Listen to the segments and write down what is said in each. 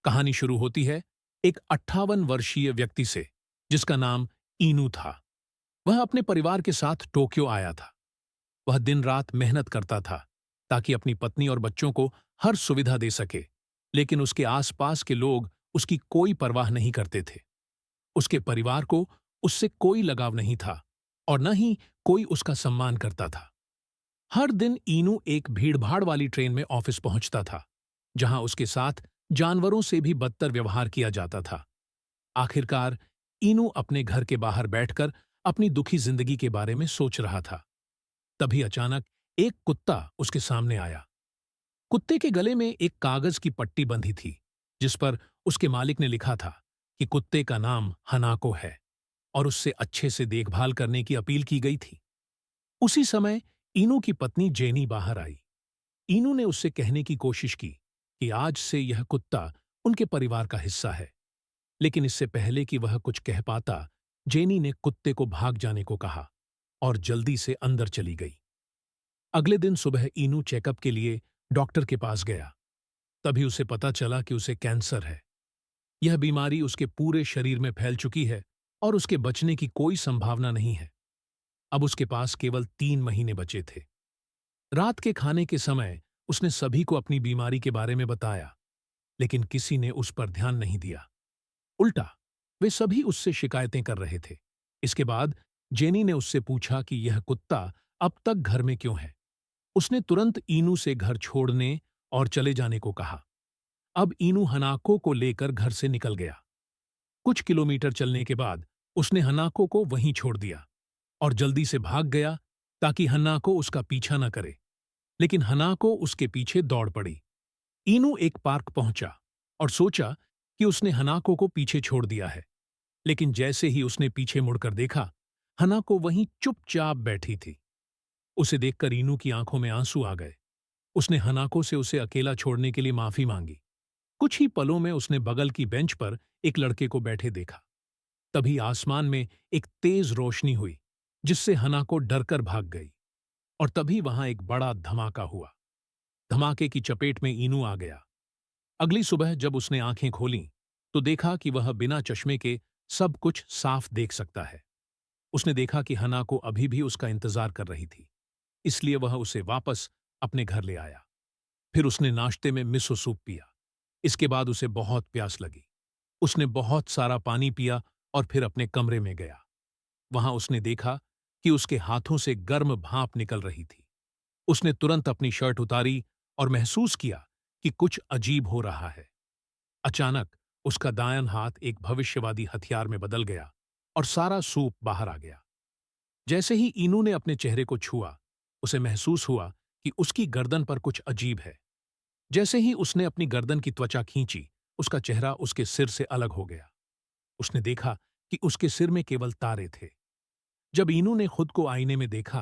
कहानी शुरू होती है एक 58 वर्षीय व्यक्ति से जिसका नाम ईनू था। वह अपने परिवार के साथ टोक्यो आया था। वह दिन रात मेहनत करता था ताकि अपनी पत्नी और बच्चों को हर सुविधा दे सके, लेकिन उसके आसपास के लोग उसकी कोई परवाह नहीं करते थे। उसके परिवार को उससे कोई लगाव नहीं था और न ही कोई उसका सम्मान करता था। हर दिन ईनू एक भीड़भाड़ वाली ट्रेन में ऑफिस पहुंचता था, जहां उसके साथ जानवरों से भी बदतर व्यवहार किया जाता था। आखिरकार ईनू अपने घर के बाहर बैठकर अपनी दुखी जिंदगी के बारे में सोच रहा था। तभी अचानक एक कुत्ता उसके सामने आया। कुत्ते के गले में एक कागज की पट्टी बंधी थी, जिस पर उसके मालिक ने लिखा था कि कुत्ते का नाम हनाको है और उससे अच्छे से देखभाल करने की अपील की गई थी। उसी समय ईनू की पत्नी जेनी बाहर आई। ईनू ने उससे कहने की कोशिश की कि आज से यह कुत्ता उनके परिवार का हिस्सा है, लेकिन इससे पहले कि वह कुछ कह पाता, जेनी ने कुत्ते को भाग जाने को कहा और जल्दी से अंदर चली गई। अगले दिन सुबह ईनू चेकअप के लिए डॉक्टर के पास गया। तभी उसे पता चला कि उसे कैंसर है। यह बीमारी उसके पूरे शरीर में फैल चुकी है और उसके बचने की कोई संभावना नहीं है। अब उसके पास केवल 3 महीने बचे थे। रात के खाने के समय उसने सभी को अपनी बीमारी के बारे में बताया, लेकिन किसी ने उस पर ध्यान नहीं दिया। उल्टा वे सभी उससे शिकायतें कर रहे थे। इसके बाद जेनी ने उससे पूछा कि यह कुत्ता अब तक घर में क्यों है। उसने तुरंत ईनू से घर छोड़ने और चले जाने को कहा। अब ईनू हनाको को लेकर घर से निकल गया। कुछ किलोमीटर चलने के बाद उसने हनाको को वहीं छोड़ दिया और जल्दी से भाग गया ताकि हनाको उसका पीछा न करे। लेकिन हनाको उसके पीछे दौड़ पड़ी। ईनू एक पार्क पहुंचा और सोचा कि उसने हनाको को पीछे छोड़ दिया है, लेकिन जैसे ही उसने पीछे मुड़कर देखा, हनाको वहीं चुपचाप बैठी थी। उसे देखकर ईनू की आंखों में आंसू आ गए। उसने हनाको से उसे अकेला छोड़ने के लिए माफी मांगी। कुछ ही पलों में उसने बगल की बेंच पर एक लड़के को बैठे देखा। तभी आसमान में एक तेज रोशनी हुई, जिससे हनाको डरकर भाग गई और तभी वहां एक बड़ा धमाका हुआ। धमाके की चपेट में ईनू आ गया। अगली सुबह जब उसने आंखें खोलीं, तो देखा कि वह बिना चश्मे के सब कुछ साफ देख सकता है। उसने देखा कि हनाको अभी भी उसका इंतजार कर रही थी, इसलिए वह उसे वापस अपने घर ले आया। फिर उसने नाश्ते में मिसो सूप पिया। इसके बाद उसे बहुत प्यास लगी। उसने बहुत सारा पानी पिया और फिर अपने कमरे में गया। वहां उसने देखा कि उसके हाथों से गर्म भाप निकल रही थी। उसने तुरंत अपनी शर्ट उतारी और महसूस किया कि कुछ अजीब हो रहा है। अचानक उसका दायां हाथ एक भविष्यवादी हथियार में बदल गया और सारा सूप बाहर आ गया। जैसे ही ईनू ने अपने चेहरे को छुआ, उसे महसूस हुआ कि उसकी गर्दन पर कुछ अजीब है। जैसे ही उसने अपनी गर्दन की त्वचा खींची, उसका चेहरा उसके सिर से अलग हो गया। उसने देखा कि उसके सिर में केवल तारे थे। जब ईनू ने खुद को आईने में देखा,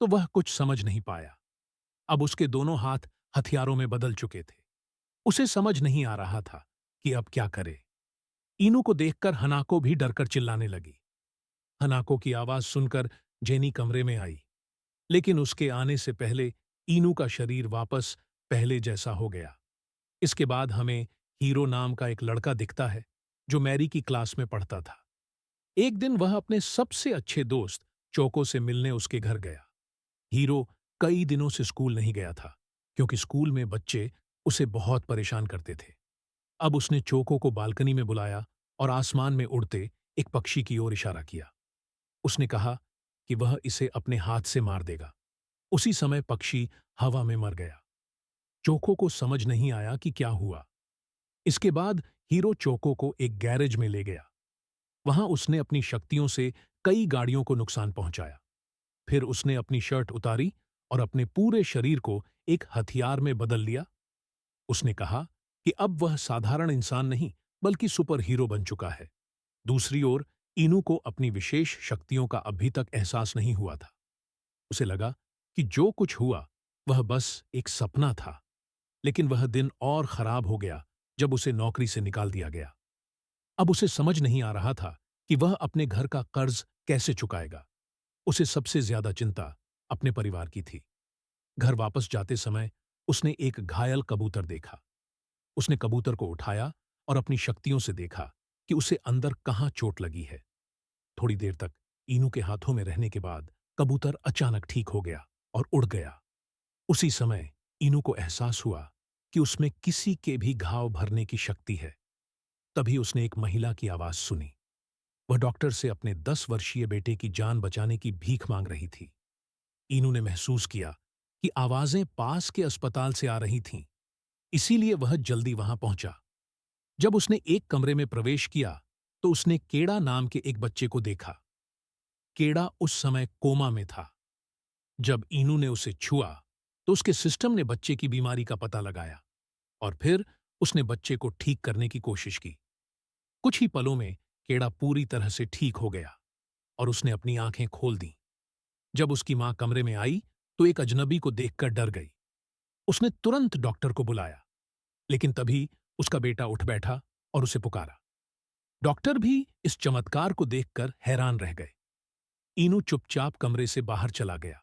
तो वह कुछ समझ नहीं पाया। अब उसके दोनों हाथ हथियारों में बदल चुके थे। उसे समझ नहीं आ रहा था कि अब क्या करे। ईनू को देखकर हनाको भी डरकर चिल्लाने लगी। हनाको की आवाज सुनकर जेनी कमरे में आई, लेकिन उसके आने से पहले ईनू का शरीर वापस पहले जैसा हो गया। इसके बाद हमें हीरो नाम का एक लड़का दिखता है, जो मैरी की क्लास में पढ़ता था। एक दिन वह अपने सबसे अच्छे दोस्त चोको से मिलने उसके घर गया। हीरो कई दिनों से स्कूल नहीं गया था, क्योंकि स्कूल में बच्चे उसे बहुत परेशान करते थे। अब उसने चोको को बालकनी में बुलाया और आसमान में उड़ते एक पक्षी की ओर इशारा किया। उसने कहा कि वह इसे अपने हाथ से मार देगा। उसी समय पक्षी हवा में मर गया। चोको को समझ नहीं आया कि क्या हुआ। इसके बाद हीरो चोको को एक गैरेज में ले गया। वहां उसने अपनी शक्तियों से कई गाड़ियों को नुकसान पहुंचाया। फिर उसने अपनी शर्ट उतारी और अपने पूरे शरीर को एक हथियार में बदल लिया। उसने कहा कि अब वह साधारण इंसान नहीं, बल्कि सुपर हीरो बन चुका है। दूसरी ओर ईनू को अपनी विशेष शक्तियों का अभी तक एहसास नहीं हुआ था। उसे लगा कि जो कुछ हुआ वह बस एक सपना था। लेकिन वह दिन और खराब हो गया जब उसे नौकरी से निकाल दिया गया। अब उसे समझ नहीं आ रहा था कि वह अपने घर का कर्ज कैसे चुकाएगा। उसे सबसे ज्यादा चिंता अपने परिवार की थी। घर वापस जाते समय उसने एक घायल कबूतर देखा। उसने कबूतर को उठाया और अपनी शक्तियों से देखा कि उसे अंदर कहाँ चोट लगी है। थोड़ी देर तक ईनू के हाथों में रहने के बाद कबूतर अचानक ठीक हो गया और उड़ गया। उसी समय ईनू को एहसास हुआ कि उसमें किसी के भी घाव भरने की शक्ति है। तभी उसने एक महिला की आवाज सुनी। वह डॉक्टर से अपने 10 वर्षीय बेटे की जान बचाने की भीख मांग रही थी। ईनू ने महसूस किया कि आवाजें पास के अस्पताल से आ रही थीं, इसीलिए वह जल्दी वहां पहुंचा। जब उसने एक कमरे में प्रवेश किया तो उसने केड़ा नाम के एक बच्चे को देखा। केड़ा उस समय कोमा में था। जब ईनू ने उसे छुआ तो उसके सिस्टम ने बच्चे की बीमारी का पता लगाया और फिर उसने बच्चे को ठीक करने की कोशिश की। कुछ ही पलों में केड़ा पूरी तरह से ठीक हो गया और उसने अपनी आंखें खोल दी। जब उसकी मां कमरे में आई तो एक अजनबी को देखकर डर गई। उसने तुरंत डॉक्टर को बुलाया, लेकिन तभी उसका बेटा उठ बैठा और उसे पुकारा। डॉक्टर भी इस चमत्कार को देखकर हैरान रह गए। ईनू चुपचाप कमरे से बाहर चला गया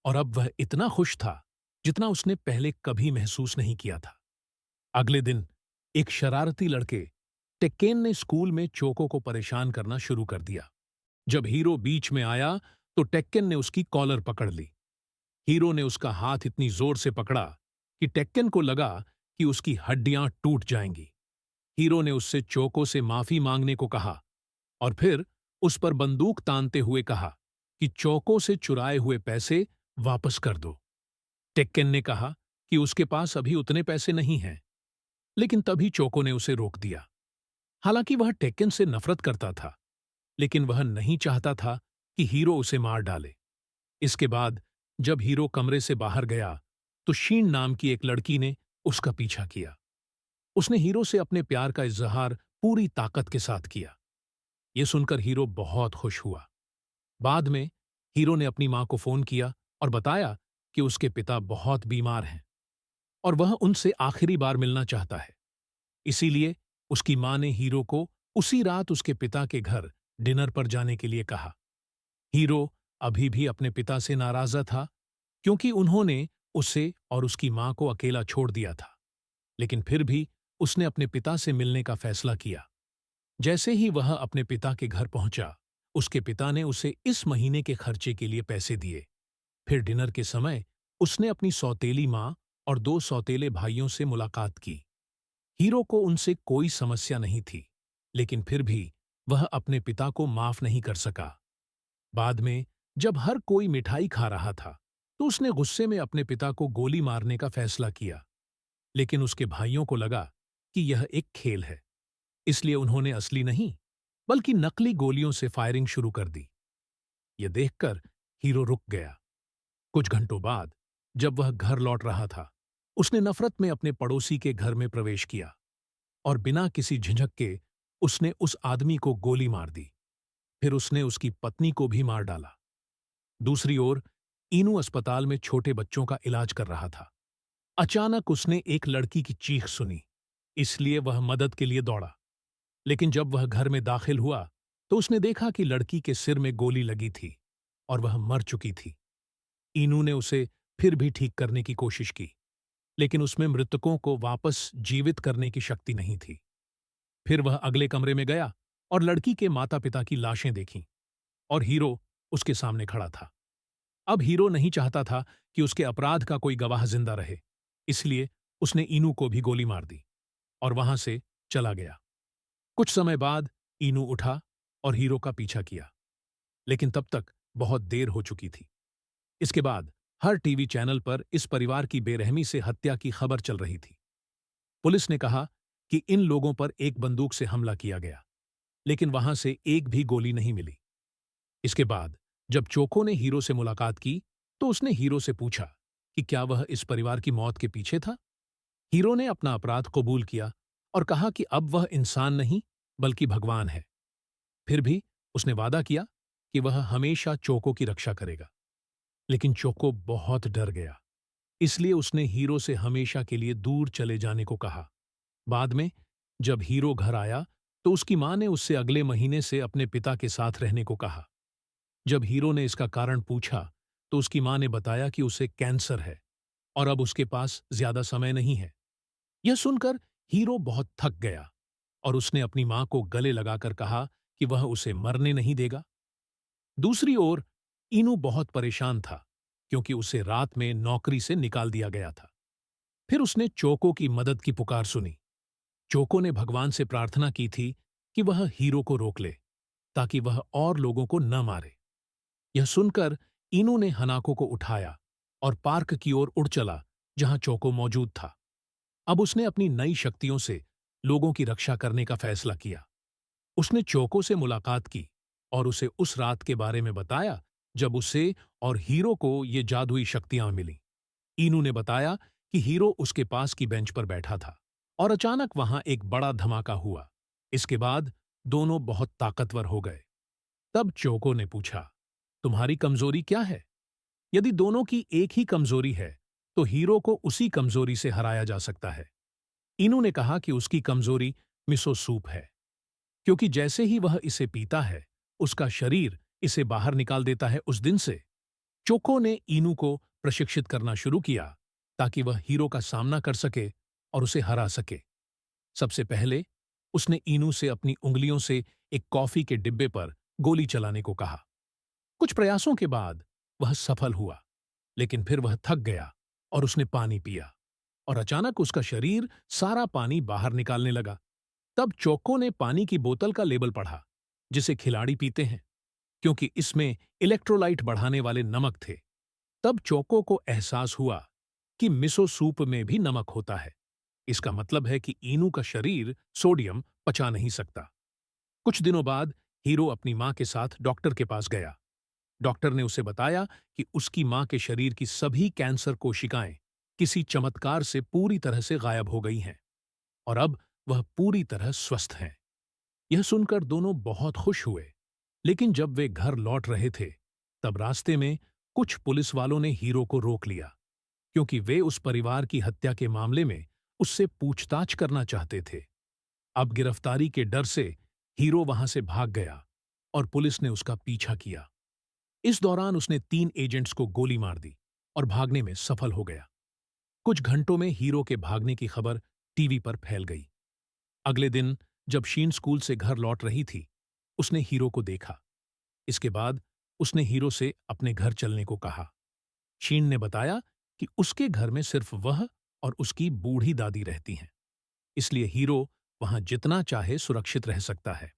और अब वह इतना खुश था जितना उसने पहले कभी महसूस नहीं किया था। अगले दिन एक शरारती लड़के टेक्केन ने स्कूल में चोको को परेशान करना शुरू कर दिया। जब हीरो बीच में आया तो टेक्केन ने उसकी कॉलर पकड़ ली। हीरो ने उसका हाथ इतनी जोर से पकड़ा कि टेक्केन को लगा कि उसकी हड्डियां टूट जाएंगी। हीरो ने उससे चोको से माफी मांगने को कहा और फिर उस पर बंदूक तानते हुए कहा कि चोको से चुराए हुए पैसे वापस कर दो। टेक्केन ने कहा कि उसके पास अभी उतने पैसे नहीं हैं, लेकिन तभी चोको ने उसे रोक दिया। हालांकि वह टेक्केन से नफरत करता था, लेकिन वह नहीं चाहता था कि हीरो उसे मार डाले। इसके बाद जब हीरो कमरे से बाहर गया तो शीन नाम की एक लड़की ने उसका पीछा किया। उसने हीरो से अपने प्यार का इजहार पूरी ताकत के साथ किया। यह सुनकर हीरो बहुत खुश हुआ। बाद में हीरो ने अपनी मां को फोन किया और बताया कि उसके पिता बहुत बीमार हैं और वह उनसे आखिरी बार मिलना चाहता है। इसीलिए उसकी मां ने हीरो को उसी रात उसके पिता के घर डिनर पर जाने के लिए कहा। हीरो अभी भी अपने पिता से नाराजा था क्योंकि उन्होंने उसे और उसकी मां को अकेला छोड़ दिया था, लेकिन फिर भी उसने अपने पिता से मिलने का फैसला किया। जैसे ही वह अपने पिता के घर पहुंचा, उसके पिता ने उसे इस महीने के खर्चे के लिए पैसे दिए। फिर डिनर के समय उसने अपनी सौतेली मां और 2 सौतेले भाइयों से मुलाकात की। हीरो को उनसे कोई समस्या नहीं थी, लेकिन फिर भी वह अपने पिता को माफ नहीं कर सका। बाद में जब हर कोई मिठाई खा रहा था तो उसने गुस्से में अपने पिता को गोली मारने का फैसला किया, लेकिन उसके भाइयों को लगा कि यह एक खेल है, इसलिए उन्होंने असली नहीं बल्कि नकली गोलियों से फायरिंग शुरू कर दी। यह देखकर हीरो रुक गया। कुछ घंटों बाद जब वह घर लौट रहा था, उसने नफरत में अपने पड़ोसी के घर में प्रवेश किया और बिना किसी झिझक के उसने उस आदमी को गोली मार दी। फिर उसने उसकी पत्नी को भी मार डाला। दूसरी ओर ईनू अस्पताल में छोटे बच्चों का इलाज कर रहा था। अचानक उसने एक लड़की की चीख सुनी, इसलिए वह मदद के लिए दौड़ा। लेकिन जब वह घर में दाखिल हुआ तो उसने देखा कि लड़की के सिर में गोली लगी थी और वह मर चुकी थी। ईनू ने उसे फिर भी ठीक करने की कोशिश की, लेकिन उसमें मृतकों को वापस जीवित करने की शक्ति नहीं थी। फिर वह अगले कमरे में गया और लड़की के माता पिता की लाशें देखीं और हीरो उसके सामने खड़ा था। अब हीरो नहीं चाहता था कि उसके अपराध का कोई गवाह जिंदा रहे, इसलिए उसने ईनू को भी गोली मार दी और वहां से चला गया। कुछ समय बाद ईनू उठा और हीरो का पीछा किया, लेकिन तब तक बहुत देर हो चुकी थी। इसके बाद हर टीवी चैनल पर इस परिवार की बेरहमी से हत्या की खबर चल रही थी। पुलिस ने कहा कि इन लोगों पर एक बंदूक से हमला किया गया, लेकिन वहां से एक भी गोली नहीं मिली। इसके बाद जब चोको ने हीरो से मुलाकात की तो उसने हीरो से पूछा कि क्या वह इस परिवार की मौत के पीछे था। हीरो ने अपना अपराध कबूल किया और कहा कि अब वह इंसान नहीं बल्कि भगवान है। फिर भी उसने वादा किया कि वह हमेशा चोको की रक्षा करेगा। लेकिन चोको बहुत डर गया, इसलिए उसने हीरो से हमेशा के लिए दूर चले जाने को कहा। बाद में जब हीरो घर आया तो उसकी मां ने उससे अगले महीने से अपने पिता के साथ रहने को कहा। जब हीरो ने इसका कारण पूछा तो उसकी मां ने बताया कि उसे कैंसर है और अब उसके पास ज्यादा समय नहीं है। यह सुनकर हीरो बहुत थक गया और उसने अपनी मां को गले लगाकर कहा कि वह उसे मरने नहीं देगा। दूसरी ओर इनू बहुत परेशान था क्योंकि उसे रात में नौकरी से निकाल दिया गया था। फिर उसने चोको की मदद की पुकार सुनी। चोको ने भगवान से प्रार्थना की थी कि वह हीरो को रोक ले ताकि वह और लोगों को न मारे। यह सुनकर इनू ने हनाको को उठाया और पार्क की ओर उड़ चला जहां चोको मौजूद था। अब उसने अपनी नई शक्तियों से लोगों की रक्षा करने का फैसला किया। उसने चोको से मुलाकात की और उसे उस रात के बारे में बताया जब उसे और हीरो को ये जादुई शक्तियां मिलीं। इनू ने बताया कि हीरो उसके पास की बेंच पर बैठा था और अचानक वहां एक बड़ा धमाका हुआ। इसके बाद दोनों बहुत ताकतवर हो गए। तब चोको ने पूछा, तुम्हारी कमजोरी क्या है? यदि दोनों की एक ही कमजोरी है तो हीरो को उसी कमजोरी से हराया जा सकता है। इनू ने कहा कि उसकी कमजोरी मिसो सूप है, क्योंकि जैसे ही वह इसे पीता है उसका शरीर इसे बाहर निकाल देता है। उस दिन से चोको ने इनू को प्रशिक्षित करना शुरू किया ताकि वह हीरो का सामना कर सके और उसे हरा सके। सबसे पहले उसने इनू से अपनी उंगलियों से एक कॉफी के डिब्बे पर गोली चलाने को कहा। कुछ प्रयासों के बाद वह सफल हुआ, लेकिन फिर वह थक गया और उसने पानी पिया और अचानक उसका शरीर सारा पानी बाहर निकालने लगा। तब चोको ने पानी की बोतल का लेबल पढ़ा, जिसे खिलाड़ी पीते हैं, क्योंकि इसमें इलेक्ट्रोलाइट बढ़ाने वाले नमक थे। तब चोको को एहसास हुआ कि मिसो सूप में भी नमक होता है। इसका मतलब है कि इनू का शरीर सोडियम पचा नहीं सकता। कुछ दिनों बाद हीरो अपनी मां के साथ डॉक्टर के पास गया। डॉक्टर ने उसे बताया कि उसकी मां के शरीर की सभी कैंसर कोशिकाएं किसी चमत्कार से पूरी तरह से गायब हो गई हैं और अब वह पूरी तरह स्वस्थ हैं। यह सुनकर दोनों बहुत खुश हुए, लेकिन जब वे घर लौट रहे थे तब रास्ते में कुछ पुलिस वालों ने हीरो को रोक लिया, क्योंकि वे उस परिवार की हत्या के मामले में उससे पूछताछ करना चाहते थे। अब गिरफ्तारी के डर से हीरो वहां से भाग गया और पुलिस ने उसका पीछा किया। इस दौरान उसने 3 एजेंट्स को गोली मार दी और भागने में सफल हो गया। कुछ घंटों में हीरो के भागने की खबर टीवी पर फैल गई। अगले दिन जब शीन स्कूल से घर लौट रही थी, उसने हीरो को देखा। इसके बाद उसने हीरो से अपने घर चलने को कहा। शीन ने बताया कि उसके घर में सिर्फ वह और उसकी बूढ़ी दादी रहती हैं, इसलिए हीरो वहां जितना चाहे सुरक्षित रह सकता है।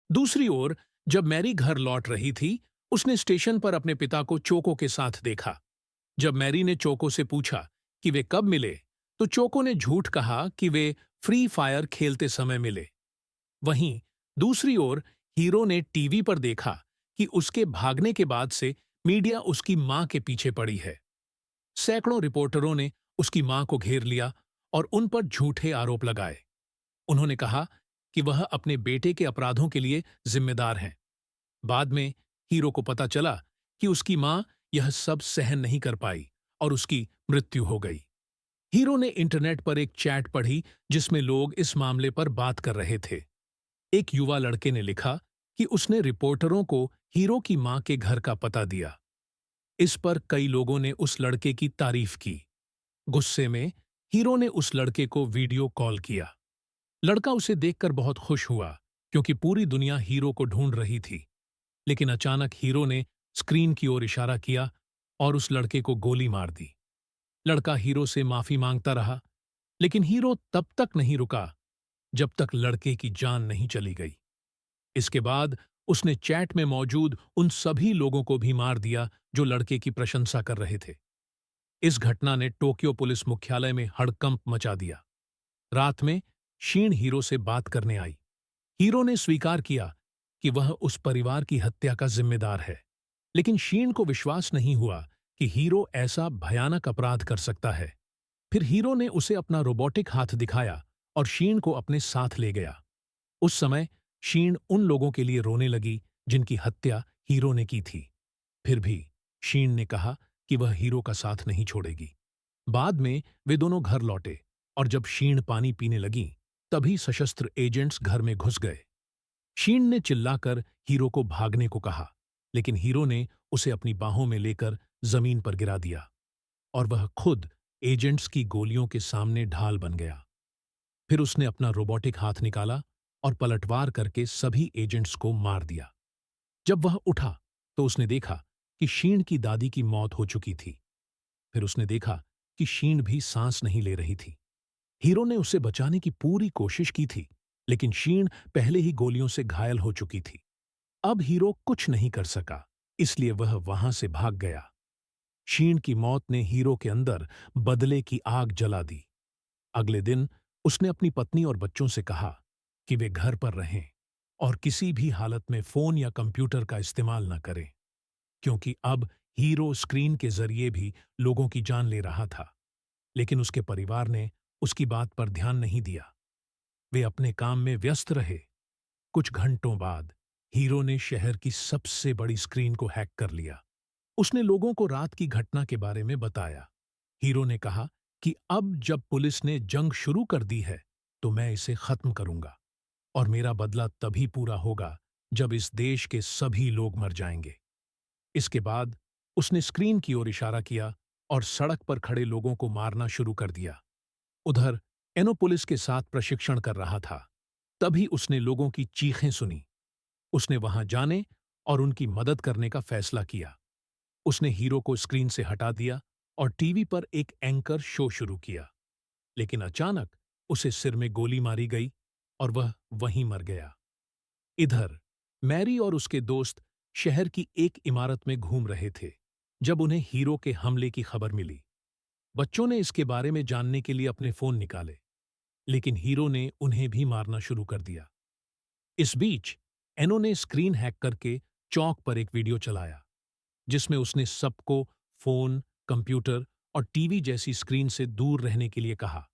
दूसरी ओर जब मैरी घर लौट रही थी, उसने स्टेशन पर अपने पिता को चोको के साथ देखा। जब मैरी ने चोको से पूछा कि वे कब मिले, तो चोको ने झूठ कहा कि वे फ्री फायर खेलते समय मिले। वहीं दूसरी ओर हीरो ने टीवी पर देखा कि उसके भागने के बाद से मीडिया उसकी मां के पीछे पड़ी है। सैकड़ों रिपोर्टरों ने उसकी मां को घेर लिया और उन पर झूठे आरोप लगाए। उन्होंने कहा कि वह अपने बेटे के अपराधों के लिए जिम्मेदार हैं। बाद में हीरो को पता चला कि उसकी मां यह सब सहन नहीं कर पाई और उसकी मृत्यु हो गई। हीरो ने इंटरनेट पर एक चैट पढ़ी जिसमें लोग इस मामले पर बात कर रहे थे। एक युवा लड़के ने लिखा कि उसने रिपोर्टरों को हीरो की मां के घर का पता दिया। इस पर कई लोगों ने उस लड़के की तारीफ की। गुस्से में हीरो ने उस लड़के को वीडियो कॉल किया। लड़का उसे देखकर बहुत खुश हुआ, क्योंकि पूरी दुनिया हीरो को ढूंढ रही थी। लेकिन अचानक हीरो ने स्क्रीन की ओर इशारा किया और उस लड़के को गोली मार दी। लड़का हीरो से माफी मांगता रहा, लेकिन हीरो तब तक नहीं रुका जब तक लड़के की जान नहीं चली गई। इसके बाद उसने चैट में मौजूद उन सभी लोगों को भी मार दिया जो लड़के की प्रशंसा कर रहे थे। इस घटना ने टोक्यो पुलिस मुख्यालय में हड़कंप मचा दिया। रात में शीन हीरो से बात करने आई। हीरो ने स्वीकार किया कि वह उस परिवार की हत्या का जिम्मेदार है, लेकिन शीन को विश्वास नहीं हुआ कि हीरो ऐसा भयानक अपराध कर सकता है। फिर हीरो ने उसे अपना रोबोटिक हाथ दिखाया और शीन को अपने साथ ले गया। उस समय शीन उन लोगों के लिए रोने लगी जिनकी हत्या हीरो ने की थी। फिर भी शीन ने कहा कि वह हीरो का साथ नहीं छोड़ेगी। बाद में वे दोनों घर लौटे और जब शीन पानी पीने लगी, तभी सशस्त्र एजेंट्स घर में घुस गए। शीन ने चिल्लाकर हीरो को भागने को कहा, लेकिन हीरो ने उसे अपनी बाहों में लेकर जमीन पर गिरा दिया और वह खुद एजेंट्स की गोलियों के सामने ढाल बन गया। फिर उसने अपना रोबोटिक हाथ निकाला और पलटवार करके सभी एजेंट्स को मार दिया। जब वह उठा तो उसने देखा कि शीण की दादी की मौत हो चुकी थी। फिर उसने देखा कि शीण भी सांस नहीं ले रही थी। हीरो ने उसे बचाने की पूरी कोशिश की थी, लेकिन शीण पहले ही गोलियों से घायल हो चुकी थी। अब हीरो कुछ नहीं कर सका, इसलिए वह वहां से भाग गया। शीण की मौत ने हीरो के अंदर बदले की आग जला दी। अगले दिन उसने अपनी पत्नी और बच्चों से कहा कि वे घर पर रहें और किसी भी हालत में फोन या कंप्यूटर का इस्तेमाल न करें, क्योंकि अब हीरो स्क्रीन के जरिए भी लोगों की जान ले रहा था। लेकिन उसके परिवार ने उसकी बात पर ध्यान नहीं दिया। वे अपने काम में व्यस्त रहे। कुछ घंटों बाद हीरो ने शहर की सबसे बड़ी स्क्रीन को हैक कर लिया। उसने लोगों को रात की घटना के बारे में बताया। हीरो ने कहा कि अब जब पुलिस ने जंग शुरू कर दी है तो मैं इसे खत्म करूंगा, और मेरा बदला तभी पूरा होगा जब इस देश के सभी लोग मर जाएंगे। इसके बाद उसने स्क्रीन की ओर इशारा किया और सड़क पर खड़े लोगों को मारना शुरू कर दिया। उधर एनो पुलिस के साथ प्रशिक्षण कर रहा था। तभी उसने लोगों की चीखें सुनी। उसने वहां जाने और उनकी मदद करने का फैसला किया। उसने हीरो को स्क्रीन से हटा दिया और टीवी पर एक एंकर शो शुरू किया। लेकिन अचानक उसे सिर में गोली मारी गई और वह वहीं मर गया। इधर मैरी और उसके दोस्त शहर की एक इमारत में घूम रहे थे जब उन्हें हीरो के हमले की खबर मिली। बच्चों ने इसके बारे में जानने के लिए अपने फोन निकाले, लेकिन हीरो ने उन्हें भी मारना शुरू कर दिया। इस बीच एनो ने स्क्रीन हैक करके चौक पर एक वीडियो चलाया, जिसमें उसने सबको फोन, कंप्यूटर और टीवी जैसी स्क्रीन से दूर रहने के लिए कहा।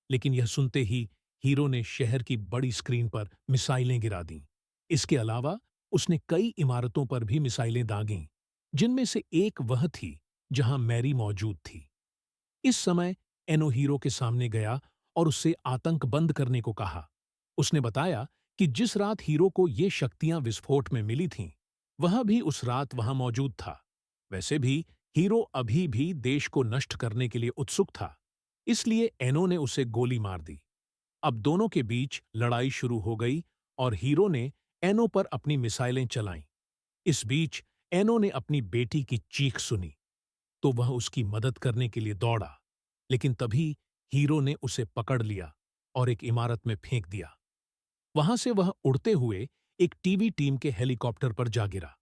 लेकिन यह सुनते ही हीरो ने शहर की बड़ी स्क्रीन पर मिसाइलें गिरा दीं। इसके अलावा उसने कई इमारतों पर भी मिसाइलें दागीं, जिनमें से एक वह थी जहां मैरी मौजूद थी। इस समय एनो हीरो के सामने गया और उससे आतंक बंद करने को कहा। उसने बताया कि जिस रात हीरो को ये शक्तियां विस्फोट में मिली थीं, वह भी उस रात वहां मौजूद था। वैसे भी हीरो अभी भी देश को नष्ट करने के लिए उत्सुक था, इसलिए एनो ने उसे गोली मार दी। अब दोनों के बीच लड़ाई शुरू हो गई और हीरो ने एनो पर अपनी मिसाइलें चलाईं। इस बीच एनो ने अपनी बेटी की चीख सुनी, तो वह उसकी मदद करने के लिए दौड़ा। लेकिन तभी हीरो ने उसे पकड़ लिया और एक इमारत में फेंक दिया। वहां से वह उड़ते हुए एक टीवी टीम के हेलीकॉप्टर पर जा गिरा।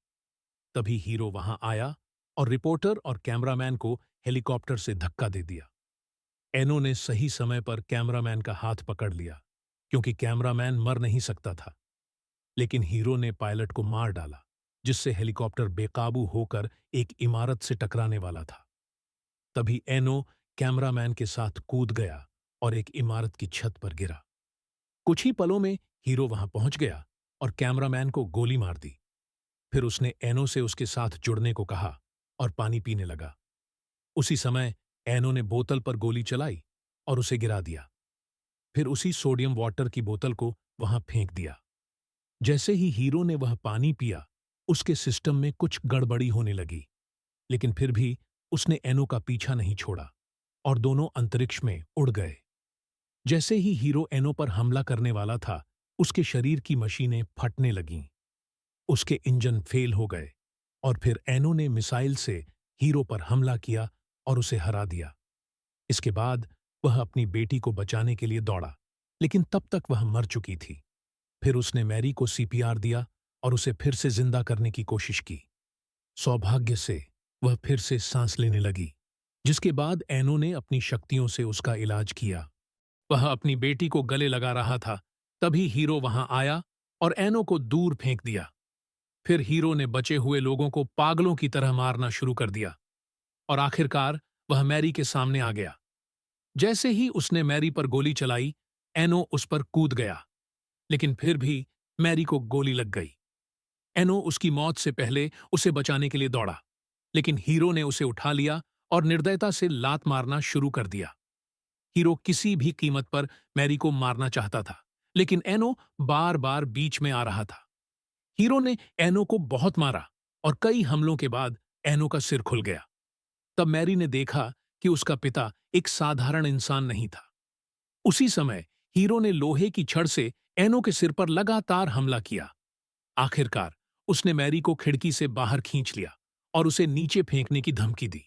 तभी हीरो वहां आया और रिपोर्टर और कैमरामैन को हेलीकॉप्टर से धक्का दे दिया। एनो ने सही समय पर कैमरामैन का हाथ पकड़ लिया, क्योंकि कैमरामैन मर नहीं सकता था। लेकिन हीरो ने पायलट को मार डाला, जिससे हेलीकॉप्टर बेकाबू होकर एक इमारत से टकराने वाला था। तभी एनो कैमरामैन के साथ कूद गया और एक इमारत की छत पर गिरा। कुछ ही पलों में हीरो वहां पहुंच गया और कैमरामैन को गोली मार दी। फिर उसने एनो से उसके साथ जुड़ने को कहा और पानी पीने लगा। उसी समय एनो ने बोतल पर गोली चलाई और उसे गिरा दिया। फिर उसी सोडियम वाटर की बोतल को वहां फेंक दिया। जैसे ही हीरो ने वह पानी पिया, उसके सिस्टम में कुछ गड़बड़ी होने लगी। लेकिन फिर भी उसने एनो का पीछा नहीं छोड़ा और दोनों अंतरिक्ष में उड़ गए। जैसे ही हीरो एनो पर हमला करने वाला था, उसके शरीर की मशीनें फटने लगीं। उसके इंजन फेल हो गए और फिर एनो ने मिसाइल से हीरो पर हमला किया और उसे हरा दिया। इसके बाद वह अपनी बेटी को बचाने के लिए दौड़ा, लेकिन तब तक वह मर चुकी थी। फिर उसने मैरी को सीपीआर दिया और उसे फिर से जिंदा करने की कोशिश की। सौभाग्य से वह फिर से सांस लेने लगी, जिसके बाद एनो ने अपनी शक्तियों से उसका इलाज किया। वह अपनी बेटी को गले लगा रहा था, तभी हीरो वहां आया और एनो को दूर फेंक दिया। फिर हीरो ने बचे हुए लोगों को पागलों की तरह मारना शुरू कर दिया और आखिरकार वह मैरी के सामने आ गया। जैसे ही उसने मैरी पर गोली चलाई, एनो उस पर कूद गया, लेकिन फिर भी मैरी को गोली लग गई। एनो उसकी मौत से पहले उसे बचाने के लिए दौड़ा, लेकिन हीरो ने उसे उठा लिया और निर्दयता से लात मारना शुरू कर दिया। हीरो किसी भी कीमत पर मैरी को मारना चाहता था, लेकिन एनो बार बार बीच में आ रहा था। हीरो ने एनो को बहुत मारा और कई हमलों के बाद एनो का सिर खुल गया। तब मैरी ने देखा कि उसका पिता एक साधारण इंसान नहीं था। उसी समय हीरो ने लोहे की छड़ से एनो के सिर पर लगातार हमला किया। आखिरकार उसने मैरी को खिड़की से बाहर खींच लिया और उसे नीचे फेंकने की धमकी दी।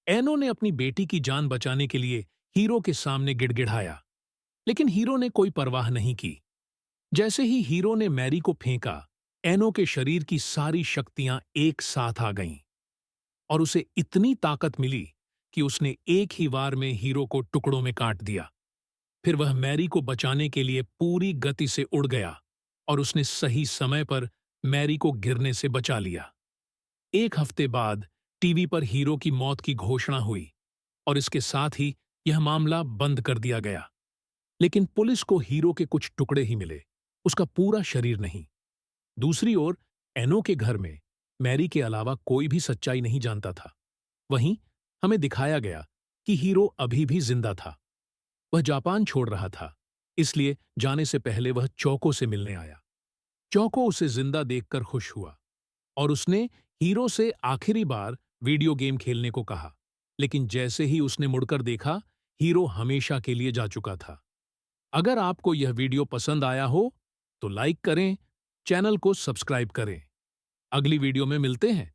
एनो ने अपनी बेटी की जान बचाने के लिए हीरो के सामने गिड़गिड़ाया, लेकिन हीरो ने कोई परवाह नहीं की। जैसे ही हीरो ने मैरी को फेंका, एनो के शरीर की सारी शक्तियां एक साथ आ गईं और उसे इतनी ताकत मिली कि उसने एक ही वार में हीरो को टुकड़ों में काट दिया। फिर वह मैरी को बचाने के लिए पूरी गति से उड़ गया और उसने सही समय पर मैरी को गिरने से बचा लिया। एक हफ्ते बाद टीवी पर हीरो की मौत की घोषणा हुई और इसके साथ ही यह मामला बंद कर दिया गया। लेकिन पुलिस को हीरो के कुछ टुकड़े ही मिले, उसका पूरा शरीर नहीं। दूसरी ओर एनो के घर में मैरी के अलावा कोई भी सच्चाई नहीं जानता था। वहीं हमें दिखाया गया कि हीरो अभी भी जिंदा था। वह जापान छोड़ रहा था, इसलिए जाने से पहले वह चौको से मिलने आया। चौको उसे जिंदा देखकर खुश हुआ और उसने हीरो से आखिरी बार वीडियो गेम खेलने को कहा। लेकिन जैसे ही उसने मुड़कर देखा, हीरो हमेशा के लिए जा चुका था। अगर आपको यह वीडियो पसंद आया हो तो लाइक करें, चैनल को सब्सक्राइब करें। अगली वीडियो में मिलते हैं।